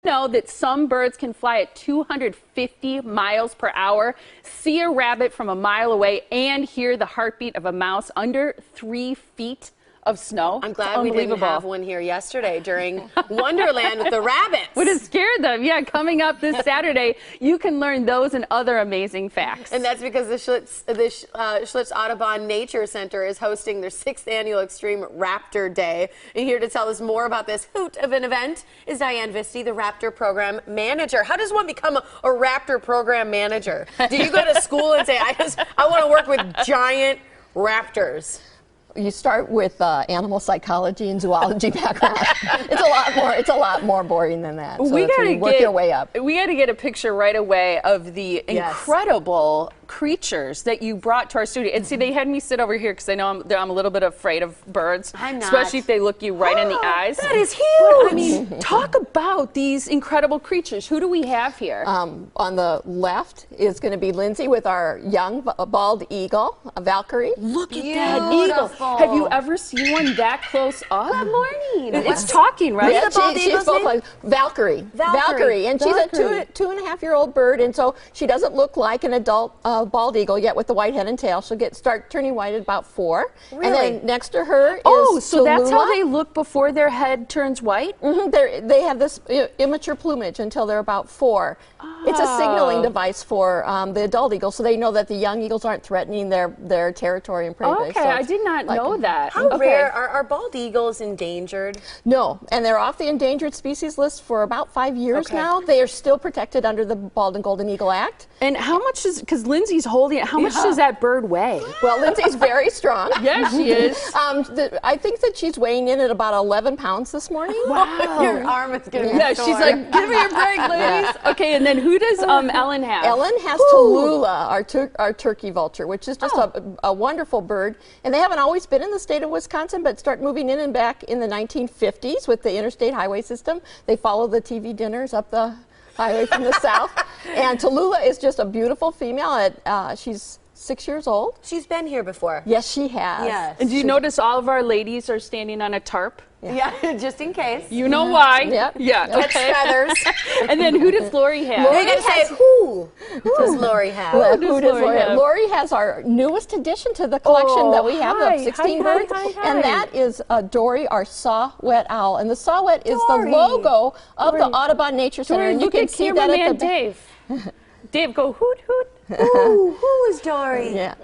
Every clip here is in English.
know that some birds can fly at 250 miles per hour, see a rabbit from a mile away, and hear the heartbeat of a mouse under 3 feet of snow? I'm glad we didn't have one here yesterday during Wonderland with the rabbits. Would have scared them. Yeah, coming up this Saturday, you can learn those and other amazing facts. And that's because the Schlitz Audubon Nature Center is hosting their 6th annual Xtreme Raptor Day. And here to tell us more about this hoot of an event is Diane Visti, the Raptor Program Manager. How does one become a Raptor Program Manager? Do you go to school and say, I want to work with giant raptors? You start with animal psychology and zoology background. It's a lot more boring than that. So you work your way up. We got to get a picture right away of the incredible creatures that you brought to our studio. And see, they had me sit over here because I know I'm a little bit afraid of birds. I'm not. Especially if they look you right in the eyes. That is huge! But, I mean, talk about these incredible creatures. Who do we have here? On the left is going to be Lindsay with our young bald eagle, a Valkyrie. Look at that eagle. Have you ever seen one that close up? Good morning. It's talking, right? Yeah, she's both like Valkyrie. And she's a 2.5-year-old bird, and so she doesn't look like an adult bald eagle yet with the white head and tail. She'll start turning white at about 4. Really? And then next to her is so that's Tallulah. how they look before their head turns white? Mm-hmm. They have this immature plumage until they're about 4. It's a signaling device for the adult eagle, so they know that the young eagles aren't threatening their territory and prey base. Okay, So I did not know that. How rare are bald eagles endangered? No, and they're off the endangered species list for about 5 years now. They are still protected under the Bald and Golden Eagle Act. And how much is, because Lindsay's holding it, how much does that bird weigh? Well, Lindsay's very strong. Yes, she is. I think that she's weighing in at about 11 pounds this morning. Wow. Your arm is getting Yeah, she's like, give me a break, ladies. Okay, and then who does Ellen have? Ellen has Tallulah, our turkey vulture, which is just a wonderful bird. And they haven't always been in the state of Wisconsin, but start moving in and back in the 1950s with the interstate highway system. They follow the TV dinners up the highway from the south. And Tallulah is just a beautiful female. She's 6 years old. She's been here before. Yes, she has. Yes. And do you notice all of our ladies are standing on a tarp? Yeah, just in case. You know why? Yep. Yeah. Catch feathers. And then who does Lori have? You're going to say, who does Lori have? Who does Lori have? Lori has our newest addition to the collection that we have of 16 birds. And that is Dory, our saw-whet owl. And the saw-whet is the logo of the Audubon Nature Center. Dory, and you can see that at the Dave. Dave, go hoot, hoot. Ooh, who is Dory? Yeah.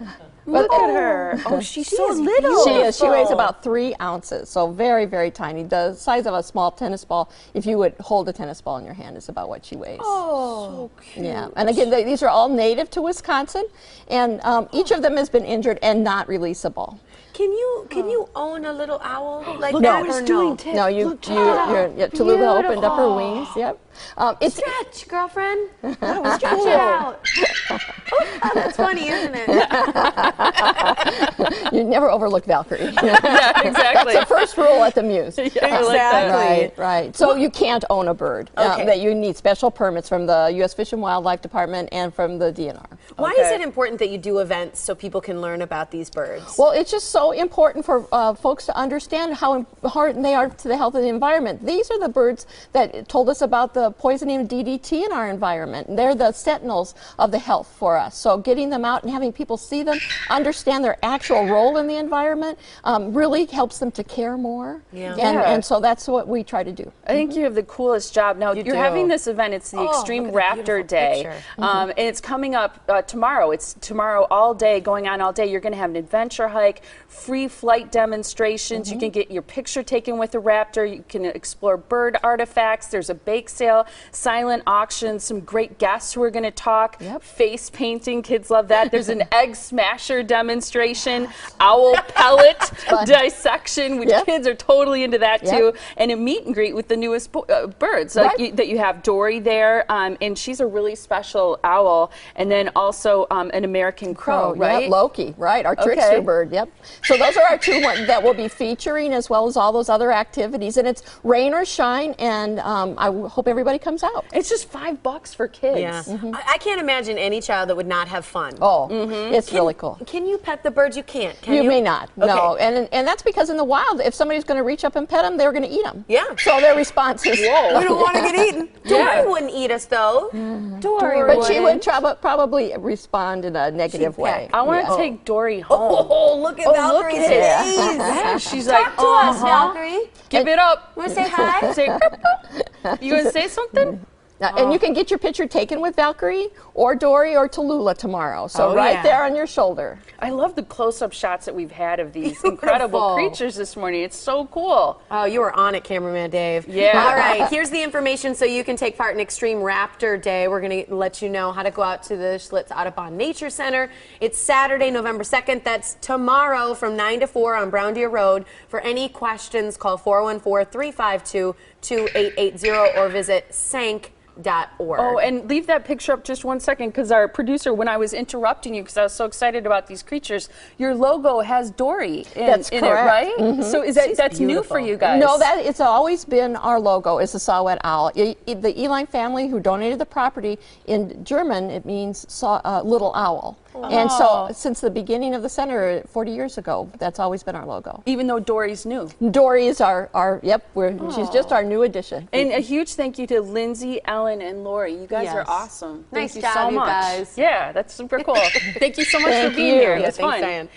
Look at her. Oh, she's so little. She is. She weighs about 3 ounces, so very, very tiny. The size of a small tennis ball. If you would hold a tennis ball in your hand, is about what she weighs. Oh, so cute. Yeah. And again, these are all native to Wisconsin, and each of them has been injured and not releasable. Can you own a little owl like Look that? at Or doing no? No, Tallulah opened up her wings. Yep. It's Stretch, girlfriend. Stretch it out. Oh, that's funny, isn't it? You never overlook Valkyrie. Yeah, exactly. That's the first rule at the Muse. Yeah, I like that. Right. So you can't own a bird. That you need special permits from the U.S. Fish and Wildlife Department and from the DNR. Why is it important that you do events so people can learn about these birds? Well, it's just so important for folks to understand how important they are to the health of the environment. These are the birds that told us about the poisoning of DDT in our environment. They're the sentinels of the health for us. So getting them out and having people see them, understand their actual role in the environment, really helps them to care more. Yeah. And so that's what we try to do. I think you have the coolest job. Now, you're having this event. It's the Xtreme Raptor Day. And it's coming up tomorrow. It's tomorrow all day, going on all day. You're going to have an adventure hike, free flight demonstrations. You can get your picture taken with a raptor. You can explore bird artifacts. There's a bake sale, silent auction, some great guests who are going to talk, face painting. Kids love that. There's an egg smasher demonstration, owl pellet dissection, which kids are totally into that too, and a meet and greet with the newest birds that you have Dory there, and she's a really special owl, and then also an American crow, right? Yep, Loki, right, our trickster bird, So those are our two that we'll be featuring, as well as all those other activities, and it's rain or shine, and I hope everybody comes out. It's just $5 for kids. Yeah. I can't imagine any child that would not have fun. Oh, it's really cool. Can you pet the birds? You can't. Can you? You may not. No, and that's because in the wild, if somebody's going to reach up and pet them, they're going to eat them. Yeah. So their response is, we don't want to get eaten. Don't meet us, though. Dory But she would wouldn't. probably respond in a negative way. I want to take Dory home. Oh, look at Valkyrie's face. Yeah, she's like, Talk to us, Valkyrie. give it up. Want to say hi? Say, you gonna say something? And you can get your picture taken with Valkyrie or Dory or Tallulah tomorrow. So right there on your shoulder. I love the close-up shots that we've had of these incredible creatures this morning. It's so cool. Oh, you were on it, cameraman Dave. Yeah. All right, here's the information so you can take part in Xtreme Raptor Day. We're going to let you know how to go out to the Schlitz Audubon Nature Center. It's Saturday, November 2nd. That's tomorrow from 9 to 4 on Brown Deer Road. For any questions, call 414-352-2880 or visit sank.org. Oh, and leave that picture up just 1 second, because our producer, when I was interrupting you, because I was so excited about these creatures, your logo has Dory in it, right? So is that's new for you guys? No, it's always been our logo, is the saw-whet owl. The Eline family who donated the property, in German it means little owl. And so since the beginning of the center 40 years ago, that's always been our logo. Even though Dory's new. Dory is she's just our new addition. And a huge thank you to Lindsay, Ellen, and Lori. You guys are awesome. Nice Thank you job, so you much. guys. Yeah, that's super cool. Thank you so much for being here. It was fun. Thanks, Diane.